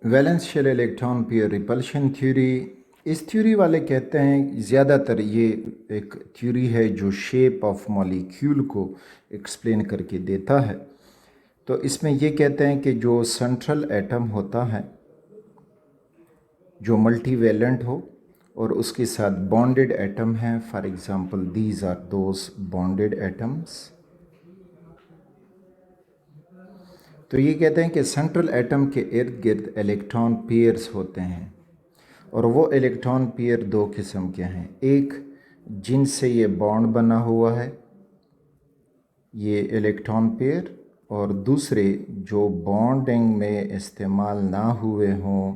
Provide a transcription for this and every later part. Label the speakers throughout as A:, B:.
A: Valence shell electron pair repulsion theory, इस theory वाले कहते हैं, ज़्यादातर ये एक थ्योरी है जो शेप ऑफ मॉलिक्यूल को एक्सप्लेन करके देता है। तो इसमें ये कहते हैं कि जो सेंट्रल एटम होता है जो मल्टीवैलेंट हो और उसके साथ बॉन्डेड एटम हैं, for example these are those bonded atoms. तो ये कहते हैं कि सेंट्रल एटम के इर्द गिर्द इलेक्ट्रॉन पेयर्स होते हैं और वो इलेक्ट्रॉन पेयर दो किस्म के हैं। एक जिनसे ये बॉन्ड बना हुआ है ये इलेक्ट्रॉन पेयर, और दूसरे जो बॉन्डिंग में इस्तेमाल ना हुए हों,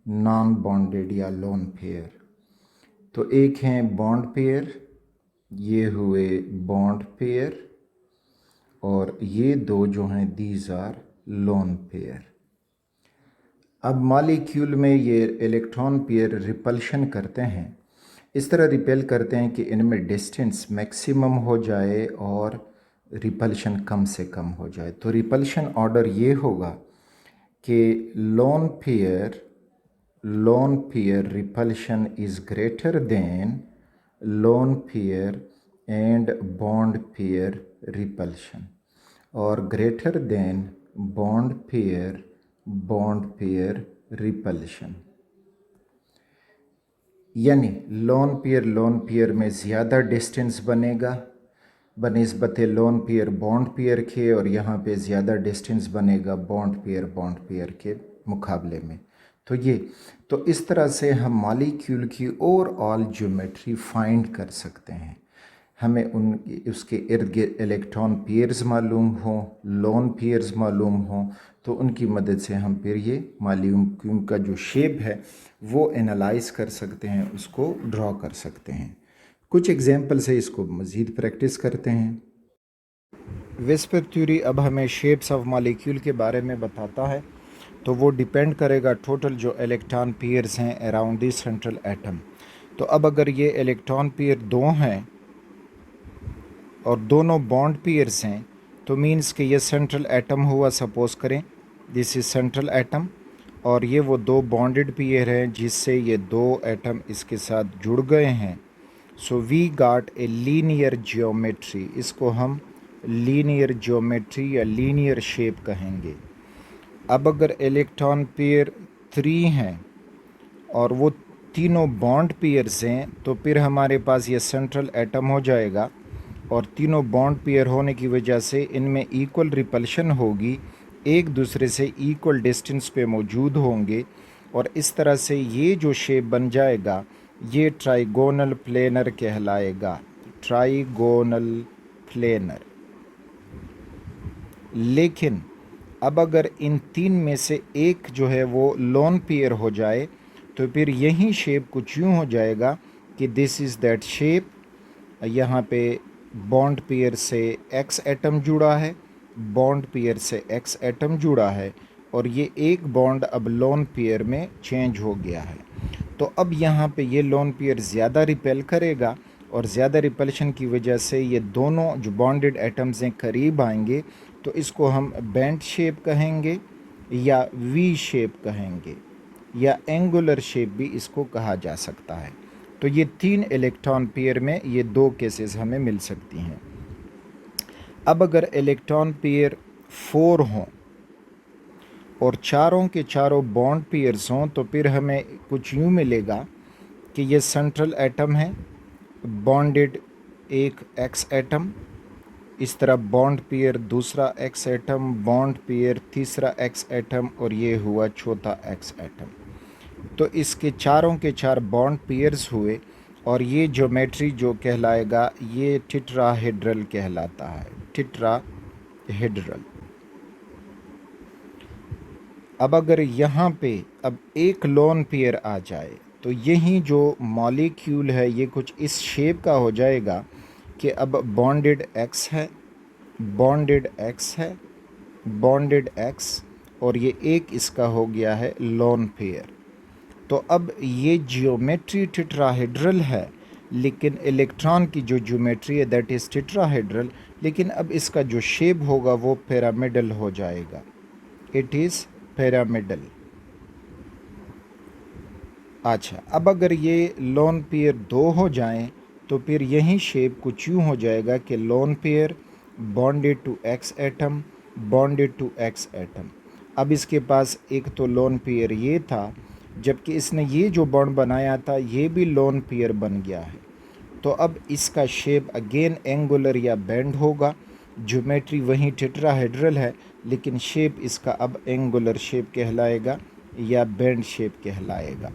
A: नॉन बॉन्डेड या लोन पेयर। तो एक हैं बॉन्ड पेयर, ये हुए बॉन्ड पेयर, और ये दो जो हैं दीज आर लोन पेयर। अब मॉलिक्यूल में ये इलेक्ट्रॉन पेयर रिपल्शन करते हैं, इस तरह रिपेल करते हैं कि इनमें डिस्टेंस मैक्सिमम हो जाए और रिपल्शन कम से कम हो जाए। तो रिपल्शन ऑर्डर ये होगा कि lone pair repulsion is greater than lone pair and bond pair repulsion, और greater than bond pair repulsion. यानी लोन पेयर में ज़्यादा डिस्टेंस बनेगा बनिस्बत लोन पेयर बॉन्ड पेयर के, और यहाँ पे ज़्यादा डिस्टेंस बनेगा बॉन्ड पेयर के मुकाबले में। तो इस तरह से हम मॉलिक्यूल की ओवरऑल ज्योमेट्री फाइंड कर सकते हैं। हमें उसके इर्द गिर्द इलेक्ट्रॉन पेयर्स मालूम हों, लोन पेयर्स मालूम हों, तो उनकी मदद से हम फिर ये मॉलिक्यूल का जो शेप है वो एनालाइज कर सकते हैं, उसको ड्रॉ कर सकते हैं। कुछ एग्जाम्पल से इसको मज़ीद प्रैक्टिस करते हैं। विस्पर थ्योरी अब हमें शेप्स ऑफ मॉलिक्यूल के बारे में बताता है, तो वो डिपेंड करेगा टोटल जो इलेक्ट्रॉन पेयर्स हैं अराउंड दी सेंट्रल एटम। तो अब अगर ये इलेक्ट्रॉन पेयर दो हैं और दोनों बॉन्ड पेयर्स हैं, तो मीन्स कि ये सेंट्रल एटम हुआ, सपोज करें दिस इज़ सेंट्रल एटम, और ये वो दो बॉन्डेड पेयर हैं जिससे ये दो एटम इसके साथ जुड़ गए हैं। So we got a linear geometry, इसको हम लीनियर जियोमेट्री या लीनियर शेप कहेंगे। अब अगर इलेक्ट्रॉन पेयर 3 हैं और वो तीनों बॉन्ड पेयर्स हैं, तो फिर हमारे पास ये सेंट्रल एटम हो जाएगा, और तीनों बॉन्ड पेयर होने की वजह से इनमें इक्वल रिपल्शन होगी, एक दूसरे से इक्वल डिस्टेंस पे मौजूद होंगे, और इस तरह से ये जो शेप बन जाएगा ये ट्राइगोनल प्लेनर कहलाएगा, ट्राइगोनल प्लेनर। लेकिन अब अगर इन तीन में से एक जो है वो लोन पेयर हो जाए, तो फिर यही शेप कुछ यूँ हो जाएगा कि दिस इज़ दैट शेप। यहाँ पे बॉन्ड पेयर से एक्स एटम जुड़ा है, बॉन्ड पेयर से एक्स एटम जुड़ा है, और ये एक बॉन्ड अब लोन पेयर में चेंज हो गया है। तो अब यहाँ पे ये लोन पेयर ज़्यादा रिपेल करेगा, और ज़्यादा रिपल्शन की वजह से ये दोनों जो बॉन्डेड एटम्स हैं करीब आएंगे, तो इसको हम बेंट शेप कहेंगे या वी शेप कहेंगे, या एंगुलर शेप भी इसको कहा जा सकता है। तो ये तीन इलेक्ट्रॉन पेयर में ये दो केसेस हमें मिल सकती हैं। अब अगर इलेक्ट्रॉन पेयर 4 हों और चारों के चारों बॉन्ड पेयर्स हों, तो फिर हमें कुछ यूँ मिलेगा कि ये सेंट्रल एटम है, बॉन्डेड एक एक्स एटम, इस तरह बॉन्ड पेयर दूसरा एक्स एटम, बॉन्ड पेयर तीसरा एक्स एटम, और ये हुआ चौथा एक्स एटम। तो इसके चारों के चार बॉन्ड पेयर्स हुए, और ये ज्योमेट्री जो कहलाएगा ये टेट्राहेड्रल कहलाता है, टेट्राहेड्रल। अब अगर यहाँ पे अब एक लोन पेयर आ जाए, तो यही जो मॉलिक्यूल है ये कुछ इस शेप का हो जाएगा कि अब बॉन्डेड एक्स है, बॉन्डेड एक्स है, बॉन्डेड एक्स, और ये एक इसका हो गया है लोन पेयर। तो अब ये जियोमेट्री टेट्राहेड्रल है, लेकिन इलेक्ट्रॉन की जो ज्योमेट्री है दैट इज़ टेट्राहेड्रल, लेकिन अब इसका जो शेप होगा वो पिरामिडल हो जाएगा, इट इज़ पिरामिडल। अच्छा, अब अगर ये लोन पेयर 2 हो जाएं तो फिर यही शेप कुछ यूँ हो जाएगा कि lone pair bonded to X atom, bonded to X atom. अब इसके पास एक तो लोन पेयर ये था, जबकि इसने ये जो बॉन्ड बनाया था ये भी लोन पेयर बन गया है। तो अब इसका शेप अगेन एंगुलर या बेंड होगा। ज्योमेट्री वहीं टेट्राहेड्रल है, लेकिन शेप इसका अब एंगुलर शेप कहलाएगा या बेंड शेप कहलाएगा।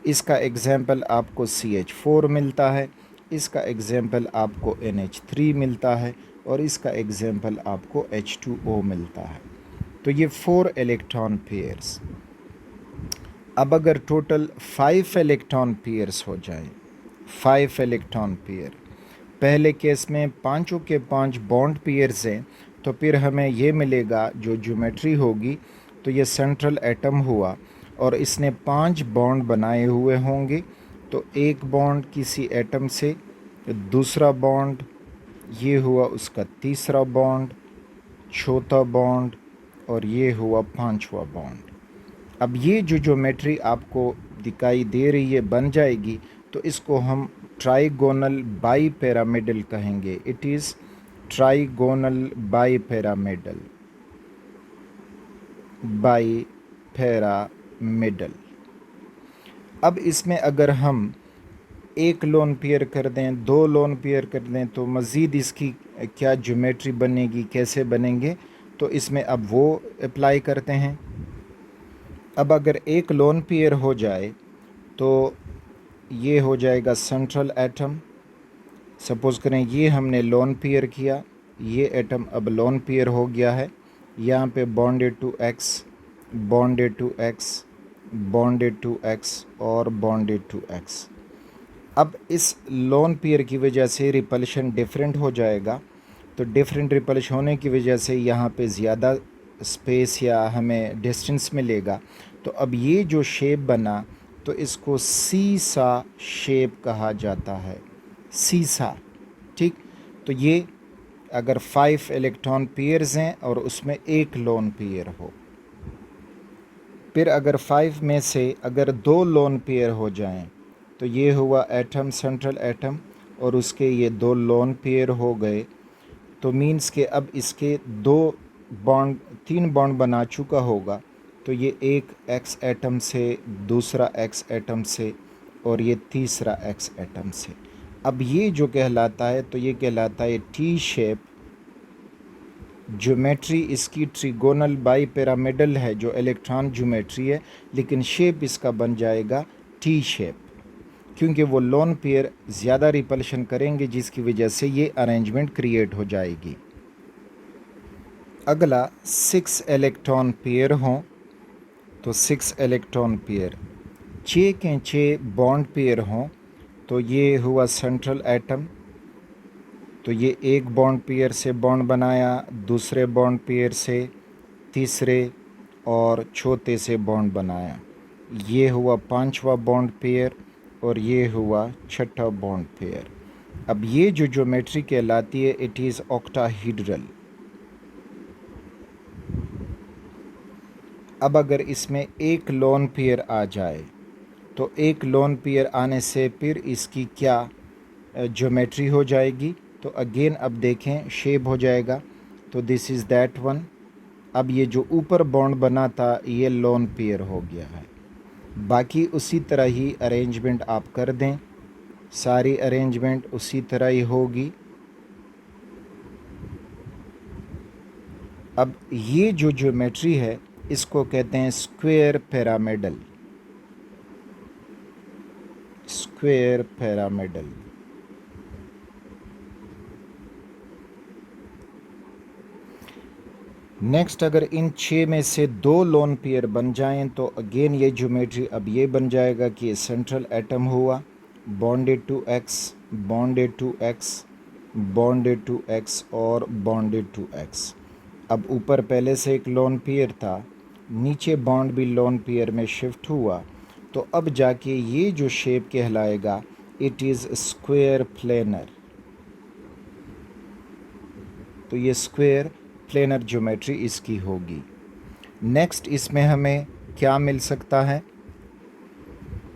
A: इसका एग्जाम्पल आपको CH4 मिलता है, इसका एग्जाम्पल आपको NH3 मिलता है और इसका एग्जाम्पल आपको H2O मिलता है। तो ये 4 इलेक्ट्रॉन पेयर्स। अब अगर टोटल 5 इलेक्ट्रॉन पेयर्स हो जाए, 5 इलेक्ट्रॉन पेयर, पहले केस में पांचों के 5 बॉन्ड पेयर्स हैं, तो फिर हमें ये मिलेगा जो ज्योमेट्री होगी, तो ये सेंट्रल एटम हुआ और इसने 5 बॉन्ड बनाए हुए होंगे। तो एक बॉन्ड किसी एटम से, दूसरा बॉन्ड ये हुआ उसका तीसरा बॉन्ड, चौथा बॉन्ड और ये हुआ 5वां बॉन्ड। अब ये जो ज्योमेट्री आपको दिखाई दे रही है बन जाएगी, तो इसको हम ट्राइगोनल बाई पिरामिडल कहेंगे। It is trigonal bi pyramidal, bi pyramidal. अब इसमें अगर हम एक लोन पेयर कर दें, 2 लोन पेयर कर दें, तो मज़ीद इसकी क्या ज्योमेट्री बनेगी, कैसे बनेंगे, तो इसमें अब वो अप्लाई करते हैं। अब अगर एक लोन पेयर हो जाए तो ये हो जाएगा सेंट्रल एटम। सपोज़ करें ये हमने लोन पेयर किया, ये एटम अब लोन पेयर हो गया है। यहाँ पे bonded to X, bonded to X, bonded to X और बॉन्डेड टू एक्स। अब इस लोन पेयर की वजह से रिपल्शन डिफरेंट हो जाएगा। तो डिफरेंट रिपल्शन होने की वजह से यहाँ पे ज़्यादा स्पेस या हमें डिस्टेंस मिलेगा। तो अब ये जो शेप बना, तो इसको सीसा शेप कहा जाता है, सीसा। ठीक, तो ये अगर 5 इलेक्ट्रॉन पेयर्स हैं और उसमें एक लोन पेयर हो, फिर अगर 5 में से अगर 2 लोन पेयर हो जाएं, तो ये हुआ एटम, सेंट्रल एटम, और उसके ये 2 लोन पेयर हो गए। तो मीन्स के अब इसके 3 बॉन्ड बना चुका होगा। तो ये एक एक्स एटम से, दूसरा एक्स एटम से और ये तीसरा एक्स एटम से। अब ये जो कहलाता है, तो ये कहलाता है टी शेप। ज्योमेट्री इसकी ट्रिगोनल बाई पिरामिडल है, जो इलेक्ट्रॉन ज्योमेट्री है, लेकिन शेप इसका बन जाएगा टी शेप, क्योंकि वो लोन पेयर ज़्यादा रिपल्शन करेंगे, जिसकी वजह से ये अरेंजमेंट क्रिएट हो जाएगी। अगला 6 इलेक्ट्रॉन पेयर हों, तो 6 इलेक्ट्रॉन पेयर, 6 के 6 बॉन्ड पेयर हों, तो ये हुआ सेंट्रल एटम। तो ये एक बॉन्ड पेयर से बॉन्ड बनाया, दूसरे बॉन्ड पेयर से, तीसरे और चौथे से बॉन्ड बनाया। ये हुआ 5वां बॉन्ड पेयर और ये हुआ 6ठा बॉन्ड पेयर। अब ये जो ज्योमेट्री कहलाती है, इट इज़ ऑक्टाहीड्रल। अब अगर इसमें एक लोन पेयर आ जाए, तो एक लोन पेयर आने से फिर इसकी क्या ज्योमेट्री हो जाएगी, तो अगेन अब देखें शेप हो जाएगा। तो दिस इज़ दैट वन। अब ये जो ऊपर बॉन्ड बना था, ये लोन पेयर हो गया है। बाकी उसी तरह ही अरेंजमेंट आप कर दें, सारी अरेंजमेंट उसी तरह ही होगी। अब ये जो ज्योमेट्री है, इसको कहते हैं square pyramidal, square pyramidal. Next, अगर इन 6 में से 2 लोन पेयर बन जाएं, तो अगेन ये ज्योमेट्री अब ये बन जाएगा कि सेंट्रल एटम हुआ, bonded to X, bonded to X, bonded to X और बॉन्डेड टू एक्स। अब ऊपर पहले से एक लोन पेयर था, नीचे बॉन्ड भी लोन पेयर में शिफ्ट हुआ, तो अब जाके ये जो शेप कहलाएगा, इट इज़ स्क्वायर प्लेनर। तो ये स्क्वायर प्लेनर ज्योमेट्री इसकी होगी। नेक्स्ट, इसमें हमें क्या मिल सकता है,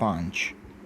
A: 5.